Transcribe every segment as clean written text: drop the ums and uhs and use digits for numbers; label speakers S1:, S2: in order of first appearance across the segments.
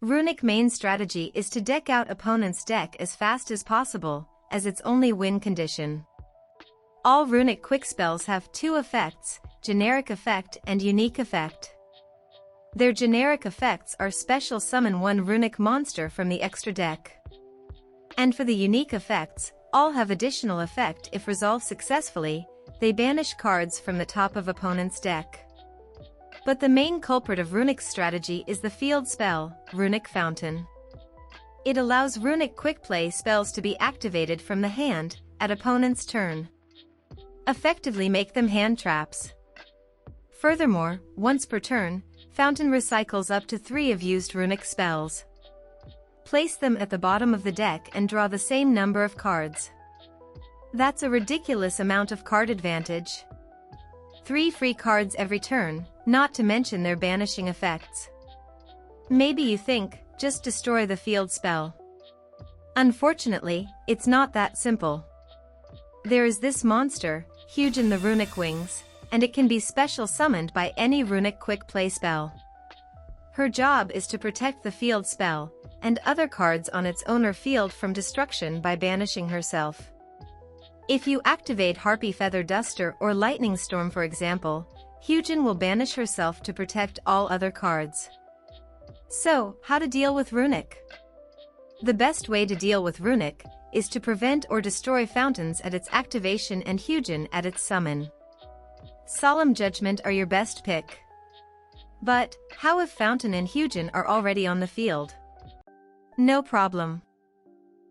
S1: Runick main strategy is to deck out opponent's deck as fast as possible, as its only win condition. All Runick quick spells have two effects, generic effect and unique effect. Their generic effects are special summon one Runick monster from the extra deck. And for the unique effects, all have additional effect if resolved successfully, they banish cards from the top of opponent's deck. But the main culprit of Runick's strategy is the field spell, Runick Fountain. It allows Runick quick-play spells to be activated from the hand, at opponent's turn. Effectively make them hand traps. Furthermore, once per turn, Fountain recycles up to 3 of used Runick spells. Place them at the bottom of the deck and draw the same number of cards. That's a ridiculous amount of card advantage. 3 free cards every turn, not to mention their banishing effects. Maybe you think, just destroy the field spell. Unfortunately, it's not that simple. There is this monster, Hugins the Runick Wings, and it can be special summoned by any Runick quick-play spell. Her job is to protect the field spell, and other cards on its owner field from destruction by banishing herself. If you activate Harpy Feather Duster or Lightning Storm for example, Hugins will banish herself to protect all other cards. So, how to deal with Runick? The best way to deal with Runick is to prevent or destroy Fountains at its activation and Hugins at its summon. Solemn Judgment are your best pick. But, how if Fountain and Hugins are already on the field? No problem.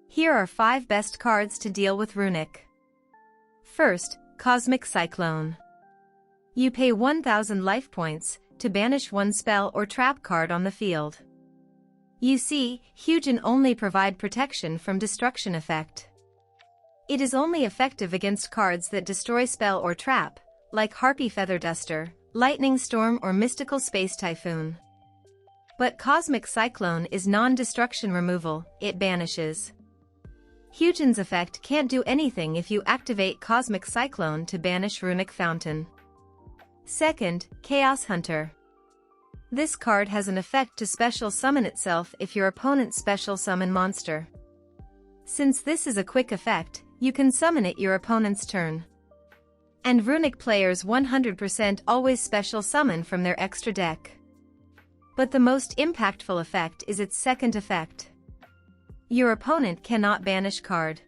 S1: Here are 5 best cards to deal with Runick. First, Cosmic Cyclone. You pay 1000 life points to banish one spell or trap card on the field. You see, Hugins only provide protection from destruction effect. It is only effective against cards that destroy spell or trap, like Harpy Feather Duster, Lightning Storm or Mystical Space Typhoon. But Cosmic Cyclone is non-destruction removal, it banishes. Hugins' effect can't do anything if you activate Cosmic Cyclone to banish Runick Fountain. Second, Chaos Hunter. This card has an effect to special summon itself if your opponent's special summon monster. Since this is a quick effect, you can summon it your opponent's turn. And Runick players 100% always special summon from their extra deck. But the most impactful effect is its second effect. Your opponent cannot banish card.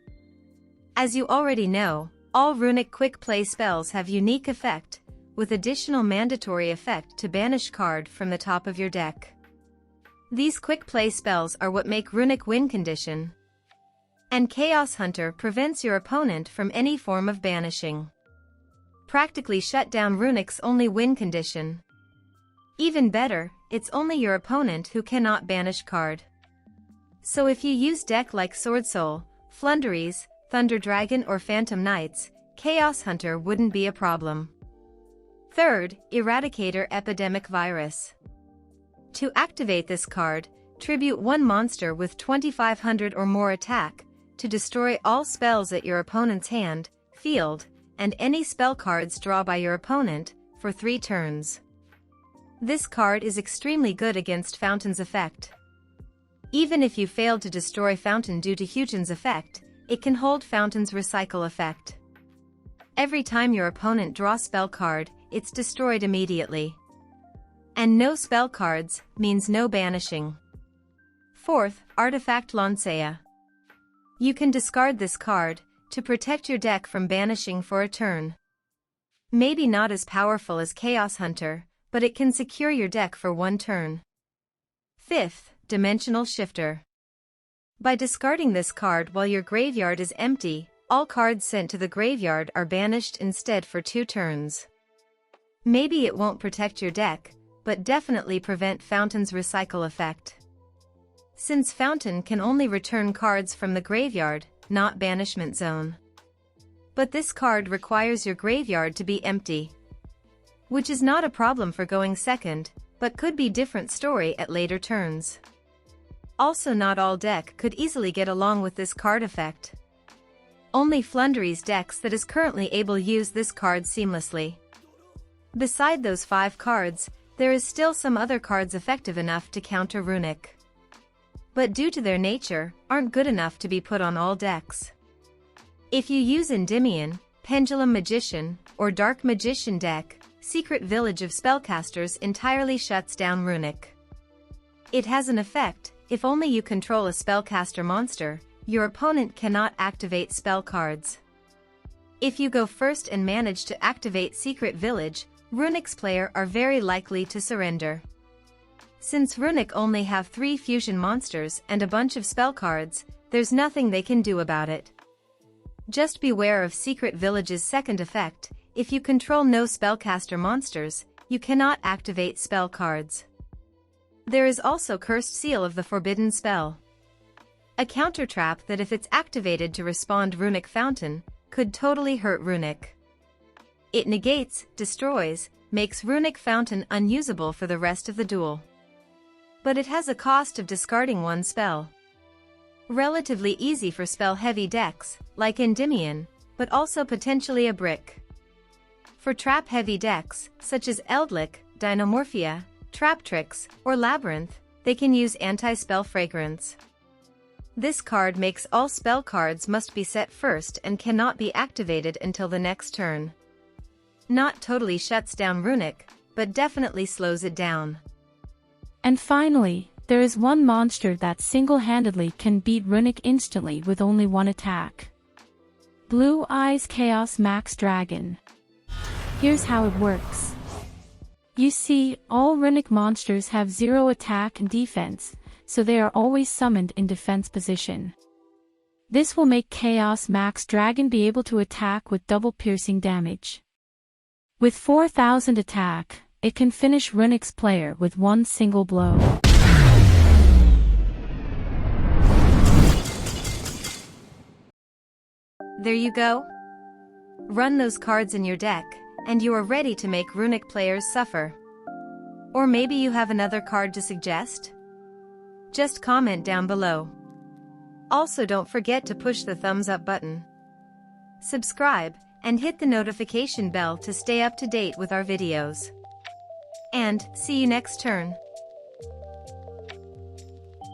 S1: As you already know, all Runick quick-play spells have unique effect, with additional mandatory effect to banish card from the top of your deck. These quick-play spells are what make Runick win condition. And Chaos Hunter prevents your opponent from any form of banishing. Practically shut down Runick's only win condition. Even better, it's only your opponent who cannot banish card. So if you use deck like Sword Soul, Flunderies, Thunder Dragon or Phantom Knights, Chaos Hunter wouldn't be a problem. Third, Eradicator Epidemic Virus. To activate this card, tribute one monster with 2500 or more attack, to destroy all spells at your opponent's hand, field, and any spell cards drawn by your opponent, for 3 turns. This card is extremely good against Fountain's effect. Even if you failed to destroy Fountain due to Hugins' effect, it can hold Fountain's recycle effect. Every time your opponent draws spell card, it's destroyed immediately. And no spell cards means no banishing. Fourth, Artifact Lancea. You can discard this card to protect your deck from banishing for a turn. Maybe not as powerful as Chaos Hunter, but it can secure your deck for 1 turn. Fifth, Dimensional Shifter. By discarding this card while your graveyard is empty, all cards sent to the graveyard are banished instead for 2 turns. Maybe it won't protect your deck, but definitely prevent Fountain's recycle effect. Since Fountain can only return cards from the graveyard, not banishment zone. But this card requires your graveyard to be empty. Which is not a problem for going second, but could be different story at later turns. Also not all deck could easily get along with this card effect. Only Flunderies decks that is currently able use this card seamlessly. Beside those 5 cards, there is still some other cards effective enough to counter Runick. but due to their nature, aren't good enough to be put on all decks. If you use Endymion, Pendulum Magician, or Dark Magician deck, Secret Village of Spellcasters entirely shuts down Runick. It has an effect: if only you control a spellcaster monster, your opponent cannot activate spell cards. If you go first and manage to activate Secret Village, Runick's player are very likely to surrender. Since Runick only have 3 fusion monsters and a bunch of spell cards, there's nothing they can do about it. Just beware of Secret Village's second effect: if you control no spellcaster monsters, you cannot activate spell cards. There is also Cursed Seal of the Forbidden Spell, a counter trap that, if it's activated to respond Runick Fountain, could totally hurt Runick. It negates, destroys, makes Runick Fountain unusable for the rest of the duel. But it has a cost of discarding 1 spell. Relatively easy for spell-heavy decks, like Endymion, but also potentially a brick. For trap-heavy decks, such as Eldlik, Dynamorphia, Traptrix, or Labyrinth, they can use Anti-Spell Fragrance. This card makes all spell cards must be set first and cannot be activated until the next turn. Not totally shuts down Runick, but definitely slows it down.
S2: And finally, there is one monster that single-handedly can beat Runick instantly with only 1 attack. Blue Eyes Chaos Max Dragon. Here's how it works. You see, all Runick monsters have 0 attack and defense, so they are always summoned in defense position. This will make Chaos Max Dragon be able to attack with double piercing damage. With 4000 attack, it can finish Runick's player with 1 single blow.
S1: There you go. Run those cards in your deck, and you are ready to make Runick players suffer. Or maybe you have another card to suggest? Just comment down below. Also, don't forget to push the thumbs up button, subscribe, and hit the notification bell to stay up to date with our videos. And see you next turn.